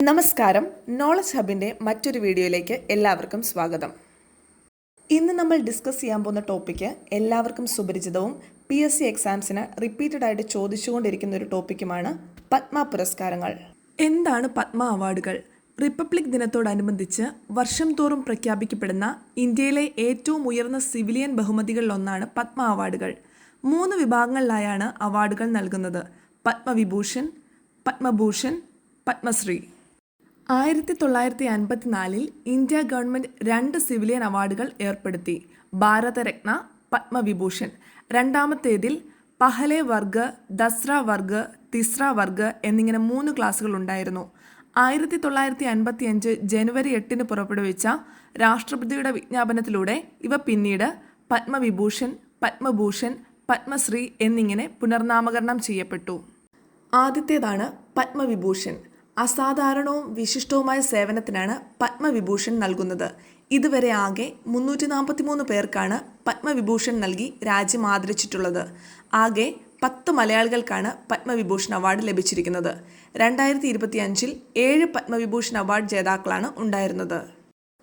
നമസ്കാരം. നോളജ് ഹബിൻ്റെ മറ്റൊരു വീഡിയോയിലേക്ക് എല്ലാവർക്കും സ്വാഗതം. ഇന്ന് നമ്മൾ ഡിസ്കസ് ചെയ്യാൻ പോകുന്ന ടോപ്പിക്ക് എല്ലാവർക്കും സുപരിചിതവും PSC എക്സാംസിന് റിപ്പീറ്റഡ് ആയിട്ട് ചോദിച്ചുകൊണ്ടിരിക്കുന്ന ഒരു ടോപ്പിക്കുമാണ് പത്മ പുരസ്കാരങ്ങൾ. എന്താണ് പത്മ അവാർഡുകൾ? റിപ്പബ്ലിക് ദിനത്തോടനുബന്ധിച്ച് വർഷം തോറും പ്രഖ്യാപിക്കപ്പെടുന്ന ഇന്ത്യയിലെ ഏറ്റവും ഉയർന്ന സിവിലിയൻ ബഹുമതികളിലൊന്നാണ് പത്മ അവാർഡുകൾ. 3 വിഭാഗങ്ങളിലായാണ് അവാർഡുകൾ നൽകുന്നത്: Padma Vibhushan, Padma Bhushan, Padma Shri. 1954 India government 2 civilian അവാർഡുകൾ ഏർപ്പെടുത്തി: ഭാരതരത്ന, പത്മവിഭൂഷൺ. രണ്ടാമത്തേതിൽ പഹലെ വർഗ്, ദസ്ര വർഗ്, തിസ്ര വർഗ് എന്നിങ്ങനെ 3 ക്ലാസുകൾ ഉണ്ടായിരുന്നു. 1955 ജനുവരി 8 പുറപ്പെടുവിച്ച രാഷ്ട്രപതിയുടെ വിജ്ഞാപനത്തിലൂടെ ഇവ പിന്നീട് പത്മവിഭൂഷൺ, പത്മഭൂഷൺ, പത്മശ്രീ എന്നിങ്ങനെ പുനർനാമകരണം ചെയ്യപ്പെട്ടു. ആദ്യത്തേതാണ് പത്മവിഭൂഷൺ. അസാധാരണവും വിശിഷ്ടവുമായ സേവനത്തിനാണ് പത്മവിഭൂഷൺ നൽകുന്നത്. ഇതുവരെ ആകെ 343 പേർക്കാണ് പത്മവിഭൂഷൺ നൽകി രാജ്യം ആദരിച്ചിട്ടുള്ളത്. ആകെ 10 മലയാളികൾക്കാണ് പത്മവിഭൂഷൺ അവാർഡ് ലഭിച്ചിരിക്കുന്നത്. 2025 7 പത്മവിഭൂഷൺ അവാർഡ് ജേതാക്കളാണ് ഉണ്ടായിരുന്നത്.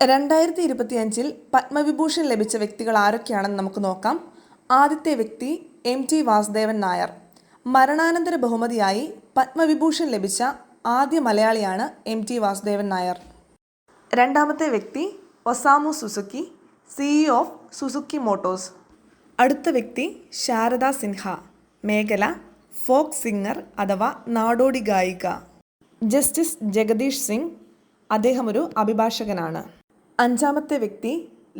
2025 പത്മവിഭൂഷൺ ലഭിച്ച വ്യക്തികൾ ആരൊക്കെയാണെന്ന് നമുക്ക് നോക്കാം. ആദ്യത്തെ വ്യക്തി MT വാസുദേവൻ നായർ. മരണാനന്തര ബഹുമതിയായി പത്മവിഭൂഷൺ ലഭിച്ച ആദ്യ മലയാളിയാണ് MT വാസുദേവൻ നായർ. രണ്ടാമത്തെ വ്യക്തി Osamu Suzuki, CEO of Suzuki Motors. അടുത്ത വ്യക്തി ശാരദ സിൻഹ. മേഖല ഫോക്ക് സിംഗർ അഥവാ നാടോടി ഗായിക. ജസ്റ്റിസ് ജഗദീഷ് സിംഗ്, അദ്ദേഹം ഒരു അഭിഭാഷകനാണ്. അഞ്ചാമത്തെ വ്യക്തി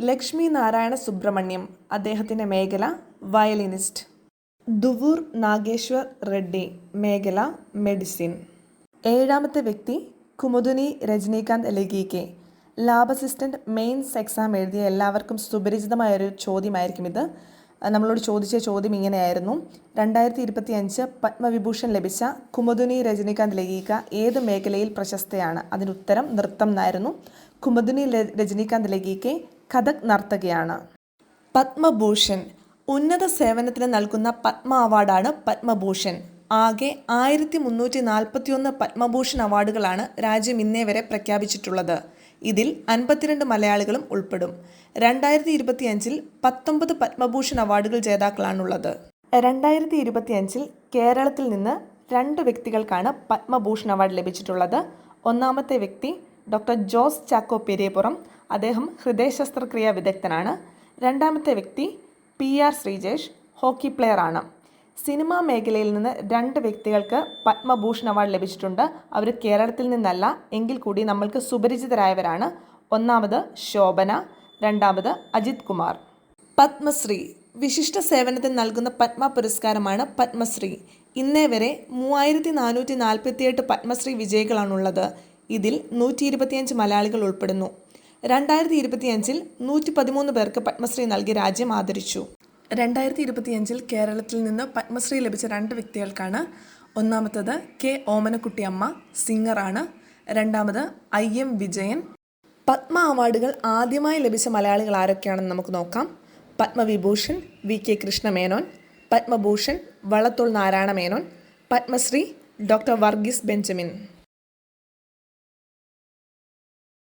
ലക്ഷ്മി നാരായണ സുബ്രഹ്മണ്യം, അദ്ദേഹത്തിൻ്റെ മേഖല വയലിനിസ്റ്റ്. ദുവൂർ നാഗേശ്വർ റെഡ്ഡി, മേഖല മെഡിസിൻ. ഏഴാമത്തെ വ്യക്തി Kumuduni Rajinikanth Lagike. Lab assistant mains exam എഴുതിയ എല്ലാവർക്കും സുപരിചിതമായൊരു ചോദ്യമായിരിക്കും ഇത്. നമ്മളോട് ചോദിച്ച ചോദ്യം ഇങ്ങനെയായിരുന്നു: 2025 പത്മവിഭൂഷൺ ലഭിച്ച കുമുദുനി രജനീകാന്ത് ലഗീക ഏത് മേഖലയിൽ പ്രശസ്തയാണ്? അതിന് ഉത്തരം നൃത്തം എന്നായിരുന്നു. കുമുദുനി രജനീകാന്ത് ലഗീകെ കഥക് നർത്തകിയാണ്. പത്മഭൂഷൺ ഉന്നത സേവനത്തിന് നൽകുന്ന പത്മ അവാർഡാണ് പത്മഭൂഷൺ. ആകെ 1341 പത്മഭൂഷൺ അവാർഡുകളാണ് രാജ്യം ഇന്നേ വരെ പ്രഖ്യാപിച്ചിട്ടുള്ളത്. ഇതിൽ 52 മലയാളികളും ഉൾപ്പെടും. 2025 19 പത്മഭൂഷൺ അവാർഡുകൾ ജേതാക്കളാണുള്ളത്. 2025 കേരളത്തിൽ നിന്ന് 2 വ്യക്തികൾക്കാണ് പത്മഭൂഷൺ അവാർഡ് ലഭിച്ചിട്ടുള്ളത്. ഒന്നാമത്തെ വ്യക്തി ഡോക്ടർ ജോസ് ചാക്കോ പെരിയപുറം, അദ്ദേഹം ഹൃദയ ശസ്ത്രക്രിയാ വിദഗ്ധനാണ്. രണ്ടാമത്തെ വ്യക്തി PR ശ്രീജേഷ്, ഹോക്കി പ്ലെയർ ആണ്. സിനിമാ മേഖലയിൽ നിന്ന് 2 വ്യക്തികൾക്ക് പത്മഭൂഷൺ അവാർഡ് ലഭിച്ചിട്ടുണ്ട്. അവർ കേരളത്തിൽ നിന്നല്ല, എങ്കിൽ കൂടി നമ്മൾക്ക് സുപരിചിതരായവരാണ്. ഒന്നാമത് ശോഭന, രണ്ടാമത് അജിത് കുമാർ. പത്മശ്രീ വിശിഷ്ട സേവനത്തിന് നൽകുന്ന പത്മ പുരസ്കാരമാണ് പത്മശ്രീ. ഇന്നേ വരെ 3448 പത്മശ്രീ വിജയികളാണുള്ളത്. ഇതിൽ 125 മലയാളികൾ ഉൾപ്പെടുന്നു. 2025 113 പേർക്ക് പത്മശ്രീ നൽകി രാജ്യം ആദരിച്ചു. 2025 കേരളത്തിൽ നിന്ന് പത്മശ്രീ ലഭിച്ച 2 വ്യക്തികൾക്കാണ്. ഒന്നാമത്തത് K ഓമനക്കുട്ടി അമ്മ, സിംഗറാണ്. രണ്ടാമത് IM വിജയൻ. പത്മ അവാർഡുകൾ ആദ്യമായി ലഭിച്ച മലയാളികൾ ആരൊക്കെയാണെന്ന് നമുക്ക് നോക്കാം. Padma Vibhushan VK Krishna Menon, Padma Bhushan Vallathol Narayana Menon, Padma Shri doctor Varghese Benjamin.